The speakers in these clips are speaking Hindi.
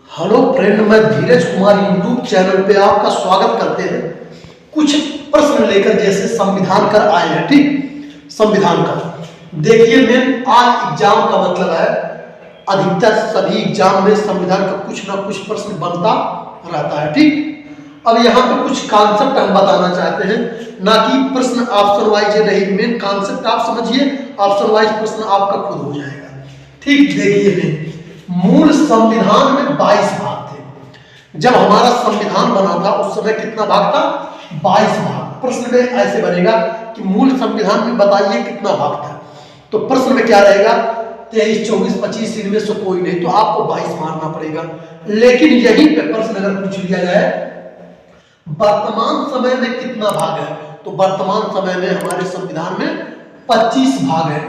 हेलो फ्रेंड, मैं धीरज कुमार यूट्यूब चैनल पे आपका स्वागत करते हैं। कुछ प्रश्न लेकर जैसे संविधान कर आए हैं। ठीक, संविधान का देखिए मैम, आज एग्जाम का मतलब है अधिकतर सभी एग्जाम में संविधान का कुछ ना कुछ प्रश्न बनता रहता है। ठीक, अब यहाँ पे कुछ कॉन्सेप्ट हम बताना चाहते हैं, ना कि प्रश्न ऑप्शन वाइज नहीं। मेन कॉन्सेप्ट आप समझिए, ऑप्शन वाइज प्रश्न आपका खुद हो जाएगा। ठीक, देखिए मैम, मूल संविधान में 22 भाग थे। जब हमारा संविधान बना था उस समय कितना भाग था? 22 भाग। प्रश्न में ऐसे बनेगा कि मूल संविधान में बताइए कितना भाग था, तो प्रश्न में क्या रहेगा? 23, 24, 25 इनमें से कोई नहीं, तो आपको 22 मारना पड़ेगा। लेकिन यही पे प्रश्न अगर पूछ लिया जाए वर्तमान समय में कितना भाग है, तो वर्तमान समय में हमारे संविधान में 25 भाग है।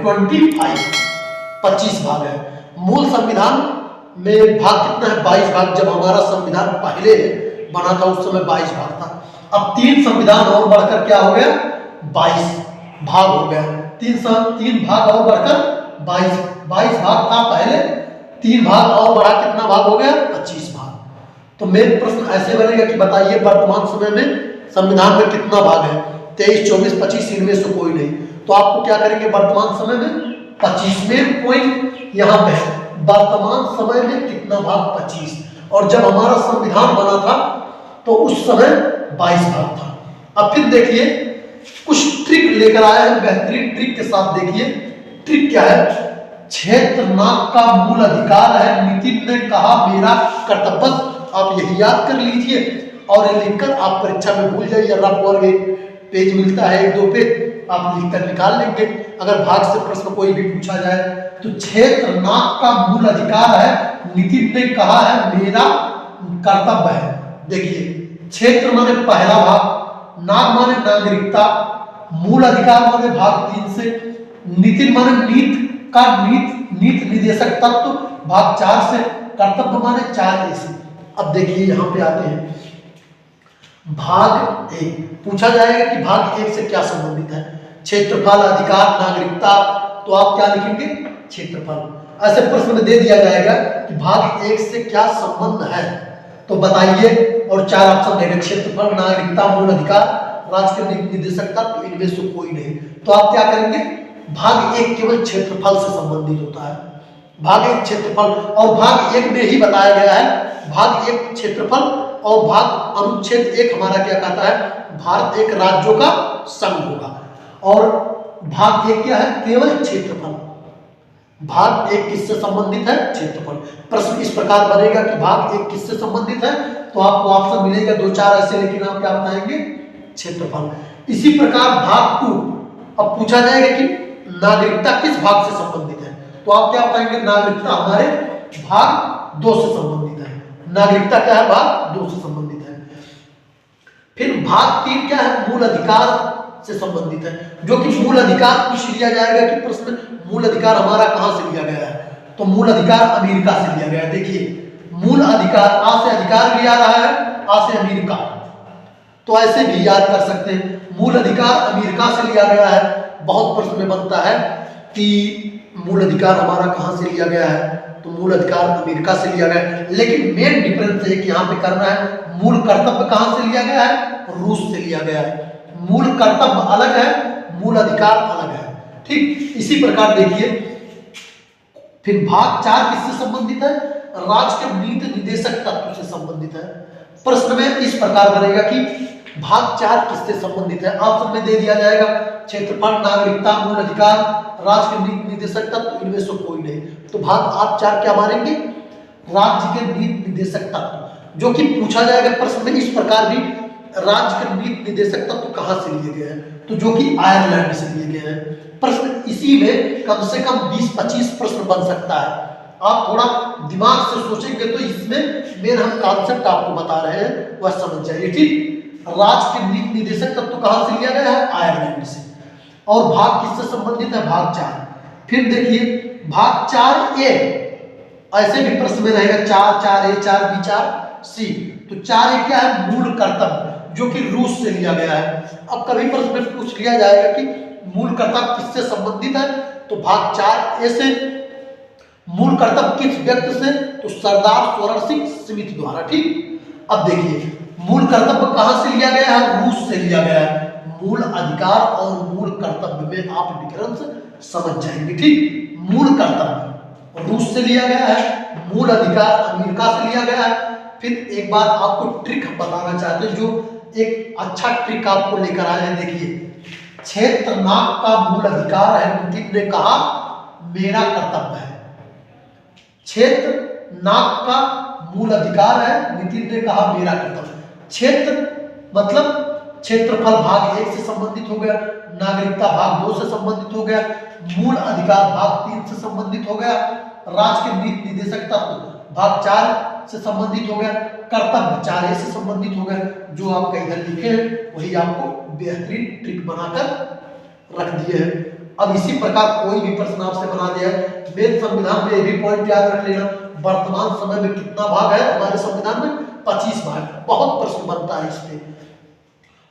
25 भाग है। मूल संविधान में भाग कितना है? 22 भाग। जब हमारा संविधान पहले बना था उस समय 22 भाग था। अब 3 संविधान और बढ़कर क्या हो गया? 22 भाग हो गया। 3 भाग और बढ़कर 22 भाग था पहले, 3 भाग और बढ़ा कितना भाग हो गया? 25 भाग। तो मेन प्रश्न ऐसे बनेगा कि बताइए वर्तमान समय में संविधान में कितना भाग है? 23, 24, 25 इनमें से कोई नहीं, तो आपको क्या करेंगे? वर्तमान समय में 25। मेन पॉइंट यहाँ पे है, वर्तमान समय में कितना भाग? 25। और जब हमारा संविधान बना था तो उस समय 22 भाग था। अब फिर देखिए कुछ ट्रिक लेकर आए हैं, बेहतरीन ट्रिक के साथ। देखिए ट्रिक क्या है? क्षेत्र नाग का मूल अधिकार है, नितिन ने कहा मेरा कर्तव्य। आप यही याद कर लीजिए और ये लिखकर आप परीक्षा में भूल जाइए। रफ वर्क एक पेज मिलता है, 1-2 पेज आप लिखकर निकाल लेंगे। अगर भाग से प्रश्न कोई भी पूछा जाए तो क्षेत्र नाग का मूल अधिकार है, नितिन ने कहा है मेरा कर्तव्य है। देखिए क्षेत्र माने पहला भाग, नाग माने नागरिकता, मूल अधिकार माने भाग 3 से, नितिन माने नीति निदेशक तत्व भाग 4 से, कर्तव्य माने 4 से। अब देखिए यहाँ पे आते हैं भाग 1। पूछा जाएगा कि भाग 1 से क्या संबंधित है? क्षेत्रफल, अधिकार, नागरिकता। तो आप क्या लिखेंगे? क्षेत्रफल। ऐसे प्रश्न में दे दिया जाएगा कि भाग 1 से क्या संबंध है, तो बताइए। और 4 ऑप्शन देंगे, क्षेत्रफल, नागरिकता, मूल अधिकार, राज्य के निदेशकता, तो इनमें से कोई नहीं। तो आप क्या करेंगे? भाग 1 केवल क्षेत्रफल से संबंधित होता है। भाग 1 क्षेत्रफल, और भाग 1 में ही बताया गया है भाग 1 क्षेत्रफल, और भाग अनुच्छेद 1 हमारा क्या कहता है? भारत एक राज्यों का संघ होगा। और भाग 1 क्या है? केवल क्षेत्रफल। भाग 1 किससे संबंधित है? क्षेत्रफल। प्रश्न इस प्रकार बनेगा कि भाग 1 किससे संबंधित है, तो आपको ऑप्शन मिलेगा 2-4 ऐसे, लेकिन आप क्या बताएंगे? क्षेत्रफल। इसी प्रकार भाग 2, अब पूछा जाएगा कि नागरिकता किस भाग से संबंधित है, तो आप क्या बताएंगे? नागरिकता हमारे भाग 2 से संबंधित है। नागरिकता क्या है? भाग 2 से संबंधित है। फिर भाग 3 क्या है? मूल अधिकार से संबंधित है, जो कि मूल अधिकार पूछ लिया जाएगा कि प्रश्न मूल अधिकार हमारा कहां से लिया गया है, तो मूल अधिकार अमेरिका से लिया गया है। देखिए मूल अधिकार, आ से अधिकार भी आ रहा है, आ से अमेरिका, तो ऐसे भी याद कर सकते हैं। मूल अधिकार अमेरिका से लिया गया है। बहुत प्रश्न में बनता है कि मूल अधिकार हमारा कहां से लिया गया है, तो मूल अधिकार अमेरिका से लिया गया है। लेकिन मेन डिफरेंस है कि यहाँ पे करना है, मूल कर्तव्य कहां से लिया गया है? रूस से लिया गया है। मूल कर्तव्य अलग है, मूल अधिकार अलग है। ठीक, इसी प्रकार देखिए फिर भाग 4 किससे संबंधित है? राज्य के नीति निदेशक तत्व से संबंधित है। प्रश्न में इस प्रकार बनेगा कि भाग 4 किससे संबंधित है? ऑप्शन में दे दिया जाएगा क्षेत्रफल, नागरिकता, मूल अधिकार, राज्य के नीति निदेशक तत्व, इनमें से कोई नहीं। तो भाग आप 4 क्या मानेंगे? राज्य के नीति निदेशक तत्व, जो कि पूछा जाएगा प्रश्न में इस प्रकार भी, राज्य के नीति निदेशक तत्व कहां से लिए गए हैं, तो जो कि आयरलैंड से लिए गए हैं। प्रश्न इसी में कम से कम 20-25 प्रश्न बन सकता है। आप थोड़ा दिमाग से सोचेंगे तो इसमें मेन हम कॉन्सेप्ट आपको बता रहे हैं वह समझ जाइए। ठीक, राज्य के नीति निदेशक तत्व कहां से लिया गया है? आयरलैंड से। और भाग किससे संबंधित है? भाग 4। फिर देखिए भाग 4A, ऐसे भी प्रश्न में रहेगा 4A, 4B, 4C। तो 4A क्या है? मूल कर्तव्य, जो कि रूस से लिया गया है। अब कभी प्रश्न में पूछ लिया जाएगा कि मूल कर्तव्य किससे संबंधित है, तो भाग 4A से। मूल कर्तव्य किस व्यक्ति से? तो सरदार स्वरण सिंह स्मिथ द्वारा। ठीक, अब देखिए मूल कर्तव्य कहां से लिया गया है? रूस से लिया गया है। मूल अधिकार और मूल कर्तव्य में आप डिफरेंस समझ जाएंगे। ठीक, मूल कर्तव्य रूस से लिया गया है, मूल अधिकार अमेरिका से लिया गया है। फिर एक बार आपको ट्रिक बताना चाहते हैं, जो एक अच्छा ट्रिक आपको लेकर आए हैं। देखिए, क्षेत्र नाग का मूल अधिकार है, नितिन ने कहा मेरा कर्तव्य है। क्षेत्र नाग का मूल अधिकार है, नितिन ने कहा मेरा कर्तव्य। क्षेत्र मतलब क्षेत्रफल भाग 1 से संबंधित हो गया, नागरिकता भाग 2 से संबंधित हो गया, मूल अधिकार भाग 3 से संबंधित हो गया, राज्य के नीति निर्देशक तत्व भाग 4 से संबंधित हो गया, कर्तव्य 4A से संबंधित हो गया। जो आपका इधर लिखे हैं वही आपको बेहतरीन ट्रिक बनाकर रख दिए हैं। अब इसी प्रकार कोई भी प्रश्न आपसे बना दिया है, मेरे संविधान में ये भी पॉइंट याद रख लेना, वर्तमान समय में कितना भाग है हमारे संविधान में? 25 भाग। बहुत प्रश्न बनता है इसमें।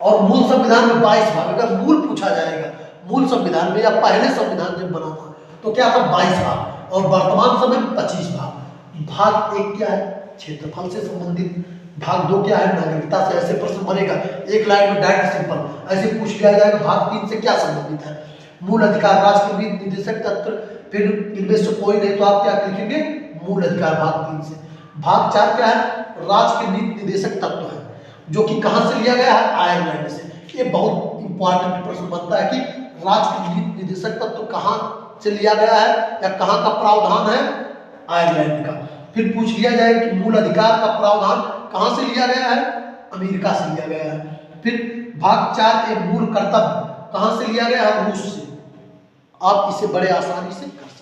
और मूल संविधान में 22 भाग। अगर मूल पूछा जाएगा मूल संविधान में या पहले संविधान जब बना था तो क्या था? 22 भाग, और वर्तमान समय में 25 भाग। भाग 1 क्या है? क्षेत्रफल से संबंधित। भाग 2 क्या है? नागरिकता से। ऐसे प्रश्न बनेगा एक लाइन में डायरेक्ट सिंपल ऐसे पूछ लिया जाएगा। भाग 3 से क्या संबंधित है? मूल अधिकार, राज्य के नीति निर्देशक तत्व। फिर इनमें से कोई नहीं तो आप क्या लिखेंगे? मूल अधिकार भाग 3 से। भाग 4 क्या है? राज्य के नीति निर्देशक तत्व है, जो कि कहां से लिया गया है? आयरलैंड से। ये बहुत इंपॉर्टेंट प्रश्न बनता है कि राज्य के नीति निर्देशक तत्व कहां से लिया गया है या कहां का प्रावधान है? आयरलैंड का। फिर पूछ लिया जाएगा कि मूल अधिकार का प्रावधान कहां से लिया गया है? अमेरिका से लिया गया है। फिर भाग 4 मूल कर्तव्य कहां से लिया गया है? रूस से। आप इसे बड़े आसानी से कर सकते हैं।